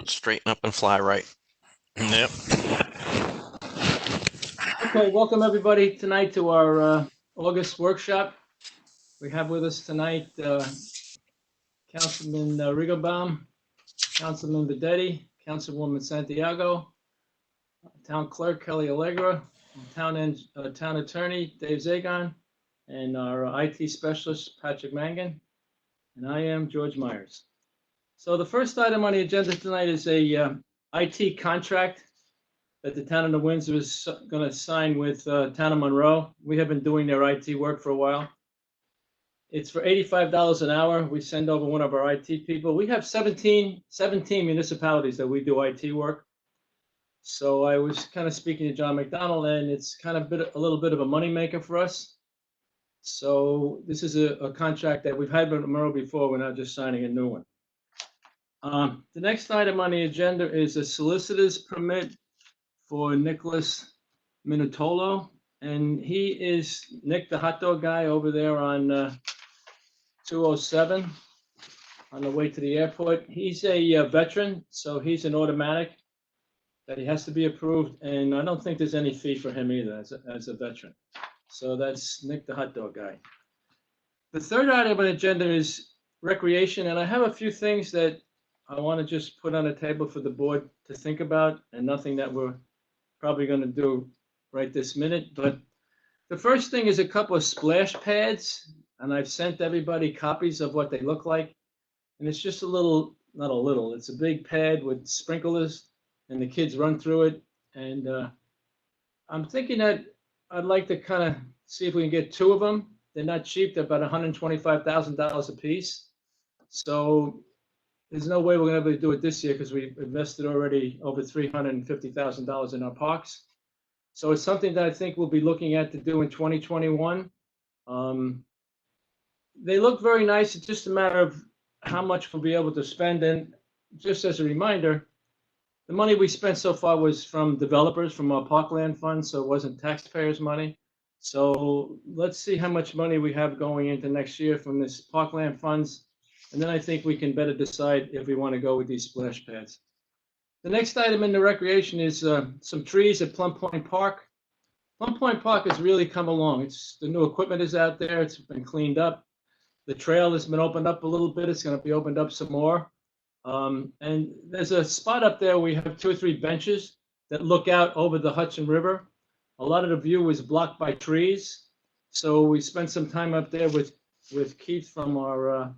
Straighten up and fly right. Yep. Okay, welcome everybody tonight to our August workshop. We have with us tonight Councilman Rigobaum, Councilman Vedetti, Councilwoman Santiago, Town Clerk Kelly Allegra, Town Attorney Dave Zagon, and our IT Specialist Patrick Mangan, and I am George Myers. So the first item on the agenda tonight is a IT contract that the town of Windsor is going to sign with town of Monroe. We have been doing their IT work for a while. It's for $85 an hour. We send over one of our IT people. We have 17 municipalities that we do IT work. So I was kind of speaking to John McDonald, and it's kind of a little bit of a moneymaker for us. So this is a contract that we've had with Monroe before. We're not just signing a new one. The next item on the agenda is a solicitor's permit for Nicholas Minutolo, and he is Nick, the hot dog guy over there on 207 on the way to the airport. He's a veteran, so he's an automatic that he has to be approved, and I don't think there's any fee for him either as a veteran. So that's Nick, the hot dog guy. The third item on the agenda is recreation, and I have a few things that I want to just put on the table for the board to think about, and nothing that we're probably going to do right this minute. But the first thing is a couple of splash pads, and I've sent everybody copies of what they look like. And it's just a little, not a little, it's a big pad with sprinklers, and the kids run through it. And I'm thinking that I'd like to kind of see if we can get two of them. They're not cheap, they're about $125,000 a piece. So there's no way we're going to be able to do it this year because we've invested already over $350,000 in our parks. So it's something that I think we'll be looking at to do in 2021. They look very nice. It's just a matter of how much we'll be able to spend. And just as a reminder, the money we spent so far was from developers, from our parkland fund, so it wasn't taxpayers' money. So let's see how much money we have going into next year from this parkland funds. And then I think we can better decide if we want to go with these splash pads. The next item in the recreation is some trees at Plum Point Park. Plum Point Park has really come along. The new equipment is out there. It's been cleaned up. The trail has been opened up a little bit. It's going to be opened up some more. And there's a spot up there. We have 2 or 3 benches that look out over the Hudson River. A lot of the view is blocked by trees. So we spent some time up there with Keith from our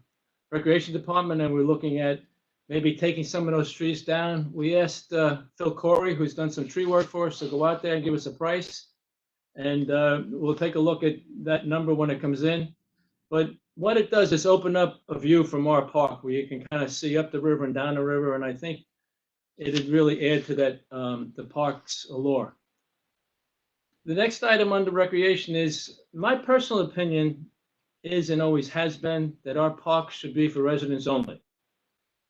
recreation department, and we're looking at maybe taking some of those trees down. We asked Phil Corey, who's done some tree work for us, to go out there and give us a price. And we'll take a look at that number when it comes in. But what it does is open up a view from our park where you can kind of see up the river and down the river. And I think it'd really add to that, the park's allure. The next item under recreation is, my personal opinion is and always has been that our park should be for residents only.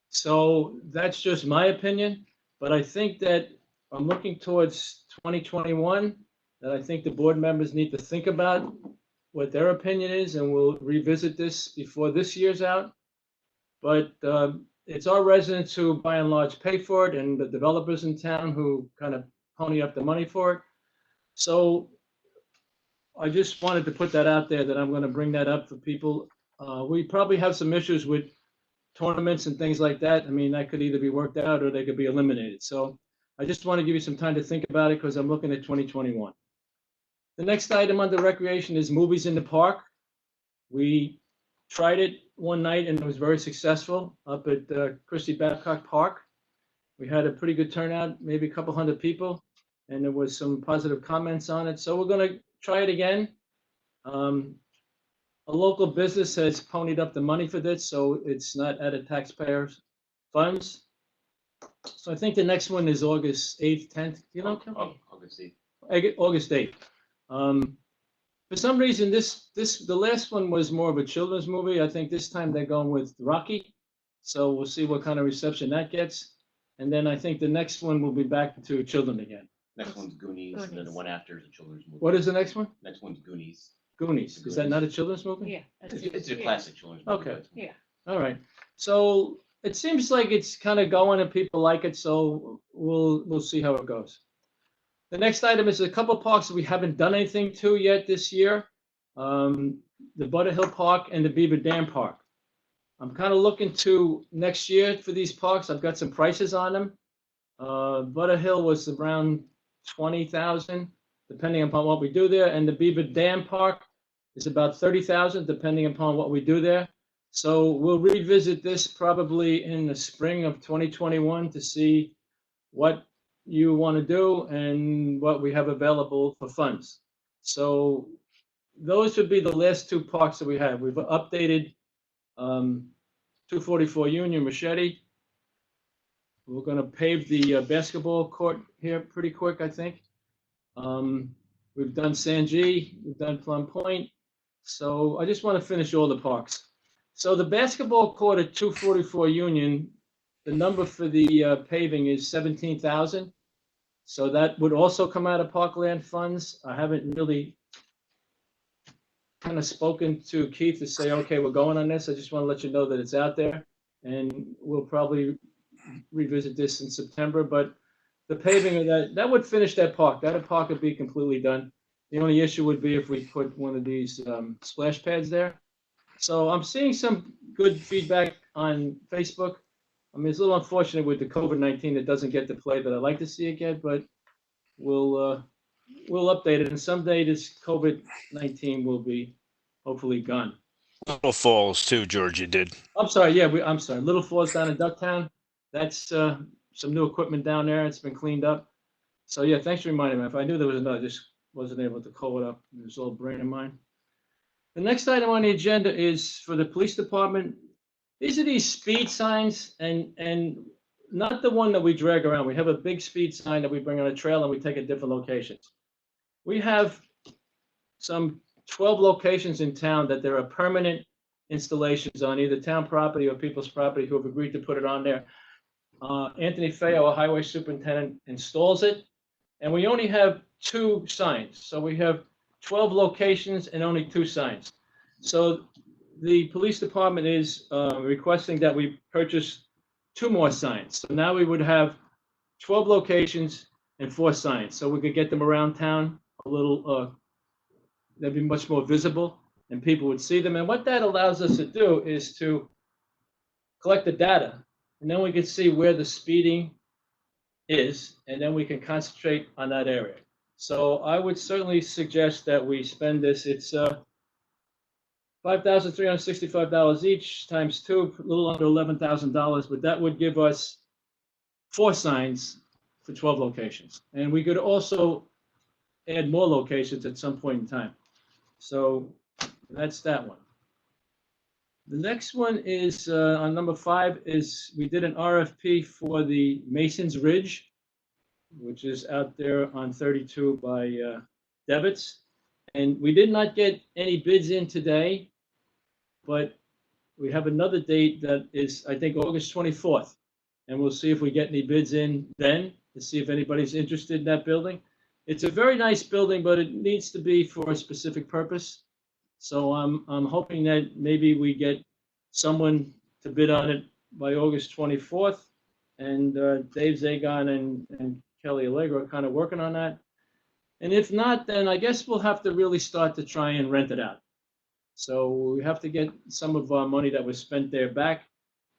So that's just my opinion, but I think that I'm looking towards 2021, that I think the board members need to think about what their opinion is, and we'll revisit this before this year's out. But it's our residents who by and large pay for it, and the developers in town who kind of pony up the money for it. So I just wanted to put that out there, that I'm going to bring that up for people. We probably have some issues with tournaments and things like that. I mean, that could either be worked out or they could be eliminated. So I just want to give you some time to think about it because I'm looking at 2021. The next item under recreation is movies in the park. We tried it one night and it was very successful up at Christie Babcock Park. We had a pretty good turnout, maybe a couple hundred people, and there was some positive comments on it. So we're going to try it again. A local business has ponied up the money for this, so it's not out of taxpayers' funds. So I think the next one is August 8th, 10th. You know, August 8th. August 8th. For some reason, the last one was more of a children's movie. I think this time they're going with Rocky. So we'll see what kind of reception that gets. And then I think the next one will be back to children again. Next one's Goonies, and then the one after is a children's movie. What is the next one? Next one's Goonies. Goonies. Is that not a children's movie? Yeah. It's a classic children's movie. Okay. Yeah. All right. So it seems like it's kind of going and people like it, so we'll see how it goes. The next item is a couple parks that we haven't done anything to yet this year. The Butterhill Park and the Beaver Dam Park. I'm kind of looking to next year for these parks. I've got some prices on them. Butterhill was around 20,000, depending upon what we do there, and the Beaver Dam Park is about 30,000, depending upon what we do there. So we'll revisit this probably in the spring of 2021 to see what you want to do and what we have available for funds. So those would be the last two parks that we have. We've updated 244 Union Machete. We're going to pave the basketball court here pretty quick, I think. We've done Sanjay, we've done Plum Point. So I just want to finish all the parks. So the basketball court at 244 Union, the number for the paving is 17,000. So that would also come out of Parkland funds. I haven't really kind of spoken to Keith to say, okay, we're going on this. I just want to let you know that it's out there, and we'll probably revisit this in September. But the paving of that would finish that park. That park would be completely done. The only issue would be if we put one of these splash pads there. So I'm seeing some good feedback on Facebook. I mean, it's a little unfortunate with the COVID-19 that doesn't get the play that I'd like to see it get, but we'll update it. And someday this COVID-19 will be hopefully gone. Little Falls too, George, you did. I'm sorry. Yeah, I'm sorry. Little Falls down in Ducktown. That's some new equipment down there. It's been cleaned up. So yeah, thanks for reminding me. If I knew there was another, I just wasn't able to call it up. It was all brain of mine. The next item on the agenda is for the police department. These are these speed signs, and not the one that we drag around. We have a big speed sign that we bring on a trail and we take at different locations. We have some 12 locations in town that there are permanent installations on either town property or people's property who have agreed to put it on there. Anthony Feo, our highway superintendent, installs it, and we only have 2 signs. So we have 12 locations and only 2 signs. So the police department is requesting that we purchase 2 more signs. So now we would have 12 locations and 4 signs. So we could get them around town a little, they'd be much more visible and people would see them. And what that allows us to do is to collect the data, and then we can see where the speeding is, and then we can concentrate on that area. So I would certainly suggest that we spend this. It's $5,365 each times 2, a little under $11,000, but that would give us 4 signs for 12 locations. And we could also add more locations at some point in time. So that's that one. The next one is on number 5 is we did an RFP for the Masons Ridge, which is out there on 32 by Devitt's. And we did not get any bids in today, but we have another date that is, I think, August 24th. And we'll see if we get any bids in then to see if anybody's interested in that building. It's a very nice building, but it needs to be for a specific purpose. So I'm hoping that maybe we get someone to bid on it by August 24th. And Dave Zagon and Kelly Allegro are kind of working on that. And if not, then I guess we'll have to really start to try and rent it out. So we have to get some of our money that was spent there back.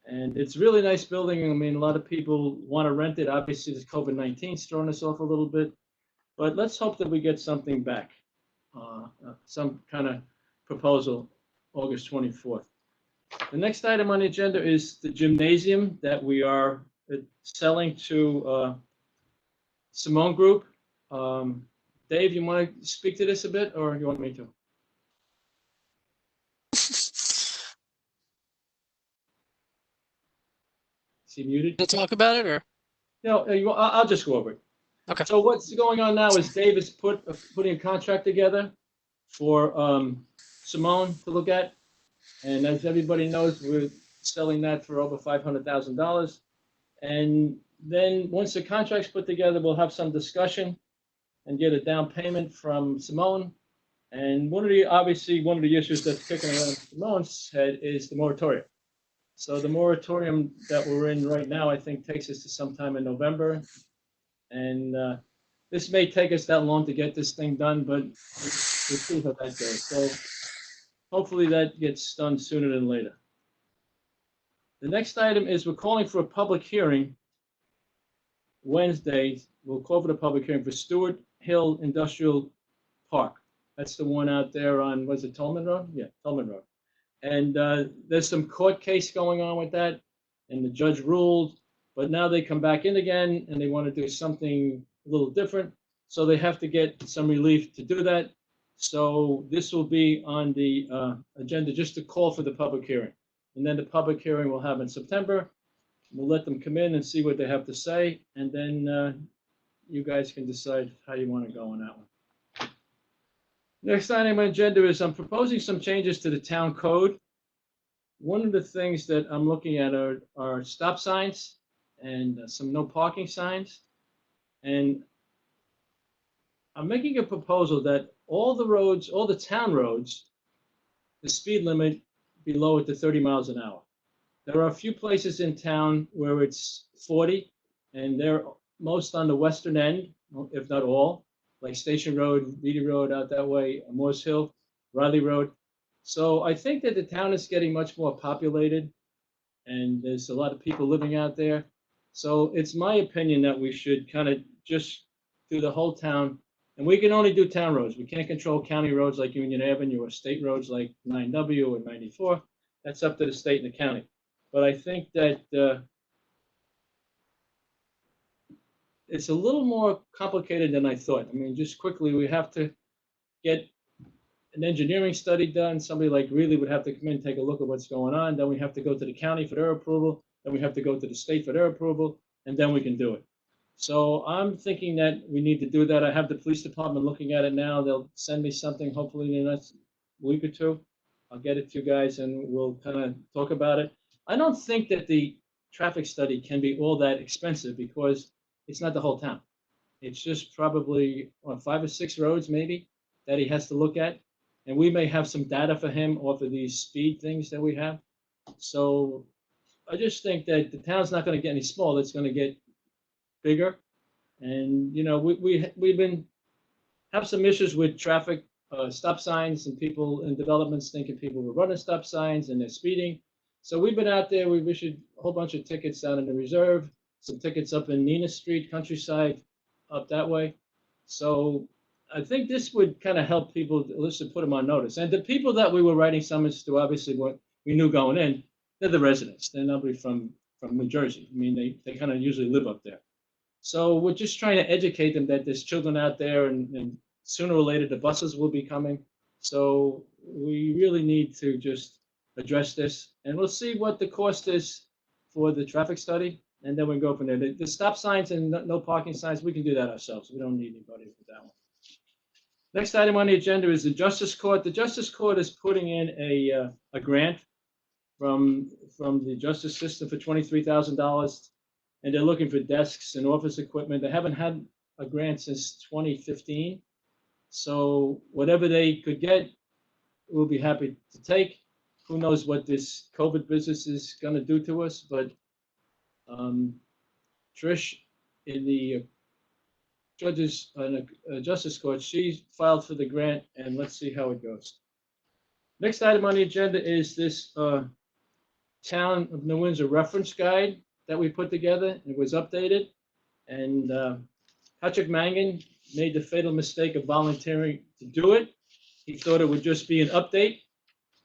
And it's a really nice building. I mean, a lot of people want to rent it. Obviously, this COVID-19 is throwing us off a little bit. But let's hope that we get something back, some kind of proposal, August 24th. The next item on the agenda is the gymnasium that we are selling to Simone Group. Dave, you want to speak to this a bit, or you want me to? Is he muted? To talk about it, or No, I'll just go over it. okay. So what's going on now is Dave is putting a contract together for Simone to look at. And as everybody knows, we're selling that for over $500,000. And then once the contract's put together, we'll have some discussion and get a down payment from Simone. And obviously one of the issues that's kicking around Simone's head is the moratorium. So the moratorium that we're in right now, I think, takes us to sometime in November. And this may take us that long to get this thing done, but we'll see how that goes. So hopefully that gets done sooner than later. The next item is we're calling for a public hearing Wednesday. We'll call for the public hearing for Stewart Hill Industrial Park. That's the one out there on, was it Tolman Road? Yeah, Tolman Road. And there's some court case going on with that, and the judge ruled, but now they come back in again and they want to do something a little different. So they have to get some relief to do that. So this will be on the agenda just to call for the public hearing. And then the public hearing we'll have in September. We'll let them come in and see what they have to say, and then you guys can decide how you want to go on that one. Next item on the agenda is I'm proposing some changes to the town code. One of the things that I'm looking at are stop signs and some no parking signs. And I'm making a proposal that all the roads, all the town roads, the speed limit be lowered to 30 miles an hour. There are a few places in town where it's 40, and they're most on the western end, if not all, like Station Road, Beatty Road out that way, Morse Hill, Riley Road. So I think that the town is getting much more populated, and there's a lot of people living out there. So it's my opinion that we should kind of just do the whole town, and we can only do town roads. We can't control county roads like Union Avenue or state roads like 9W or 94. That's up to the state and the county. But I think that it's a little more complicated than I thought. I mean, just quickly, we have to get an engineering study done. Somebody like Greeley would have to come in and take a look at what's going on. Then we have to go to the county for their approval. Then we have to go to the state for their approval, and then we can do it. So I'm thinking that we need to do that. I have the police department looking at it now. They'll send me something hopefully in the next week or two. I'll get it to you guys, and we'll kind of talk about it. I don't think that the traffic study can be all that expensive because it's not the whole town. It's just probably 5 or 6 roads maybe that he has to look at. And we may have some data for him off of these speed things that we have. So I just think that the town's not going to get any smaller. It's going to get bigger. And, you know, we've been have some issues with traffic stop signs and people in developments thinking people were running stop signs and they're speeding. So we've been out there. We've issued a whole bunch of tickets down in the reserve, some tickets up in Nina Street, Countryside, up that way. So I think this would kind of help people, let's put them on notice. And the people that we were writing summons to, obviously, what we knew going in, they're the residents. They're nobody from New Jersey. I mean, they kind of usually live up there. So we're just trying to educate them that there's children out there, and sooner or later the buses will be coming. So we really need to just address this, and we'll see what the cost is for the traffic study, and then we go from there. The stop signs and no parking signs, we can do that ourselves. We don't need anybody for that one. Next item on the agenda is the Justice Court. The Justice Court is putting in a grant from the justice system for $23,000, and they're looking for desks and office equipment. They haven't had a grant since 2015, so whatever they could get, we'll be happy to take. Who knows what this COVID business is going to do to us, but Trish in the Justice Court, she filed for the grant, and let's see how it goes. Next item on the agenda is this Town of New Windsor reference guide that we put together. It was updated, and Patrick Mangan made the fatal mistake of volunteering to do it. He thought it would just be an update,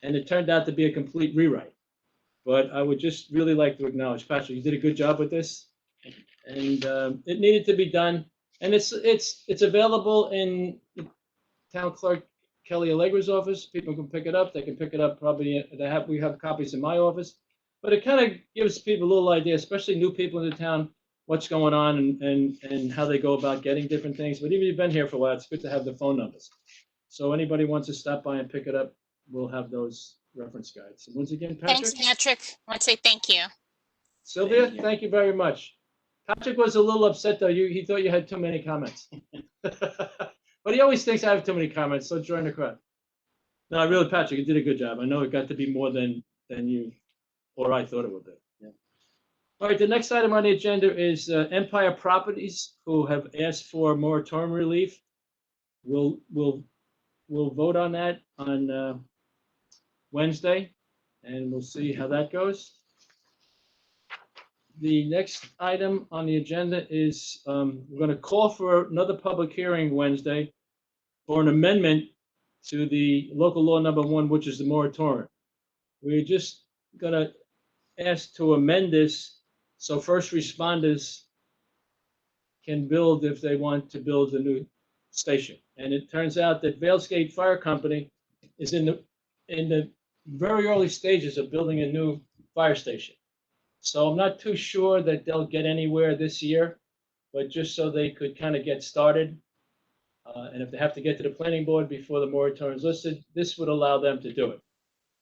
and it turned out to be a complete rewrite. But I would just really like to acknowledge Patrick. You did a good job with this, and it needed to be done. And it's available in the town clerk Kelly Allegra's office. People can pick it up. They can pick it up probably. We have copies in my office. But it kind of gives people a little idea, especially new people in the town, what's going on and how they go about getting different things. But even if you've been here for a while, it's good to have the phone numbers. So anybody wants to stop by and pick it up, we'll have those reference guides. And once again, Patrick. Thanks, Patrick. I want to say thank you. Sylvia, thank you very much. Patrick was a little upset, though. He thought you had too many comments. But he always thinks I have too many comments, so join the crowd. No, really, Patrick, you did a good job. I know it got to be more than you or I thought it would be. Yeah. All right, the next item on the agenda is Empire Properties, who have asked for moratorium relief. We'll vote on that on Wednesday, and we'll see how that goes. The next item on the agenda is we're going to call for another public hearing Wednesday for an amendment to the local law number 1, which is the moratorium. We're just going to ask to amend this so first responders can build if they want to build a new station. And it turns out that Valesgate Fire Company is in the very early stages of building a new fire station. So I'm not too sure that they'll get anywhere this year, but just so they could kind of get started. And if they have to get to the planning board before the moratorium is listed, this would allow them to do it.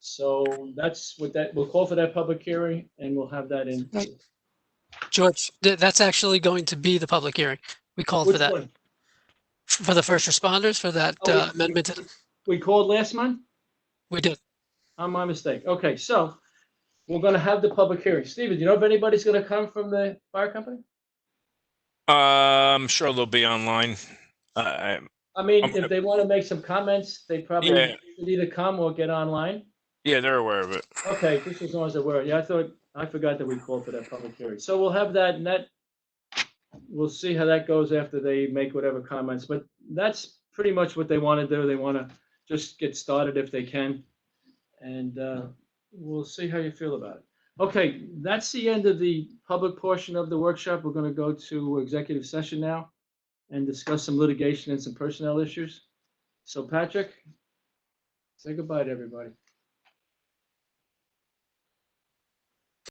So that's what that, we'll call for that public hearing and we'll have that in. Right. George, that's actually going to be the public hearing. We called for Which that. one? For the first responders, for that Oh, amendment. We called last month? We did. My mistake. Okay, so we're going to have the public hearing. Steven, do you know if anybody's going to come from the fire company? I'm sure they'll be online. I mean, I'm- if they want to make some comments, they probably Yeah. should either come or get online. Yeah, they're aware of it. Okay, just as long as they're aware. Yeah, I forgot that we called for that public hearing. So we'll have that, and that, we'll see how that goes after they make whatever comments. But that's pretty much what they want to do. They want to just get started if they can. And we'll see how you feel about it. Okay, that's the end of the public portion of the workshop. We're going to go to executive session now and discuss some litigation and some personnel issues. So Patrick, say goodbye to everybody.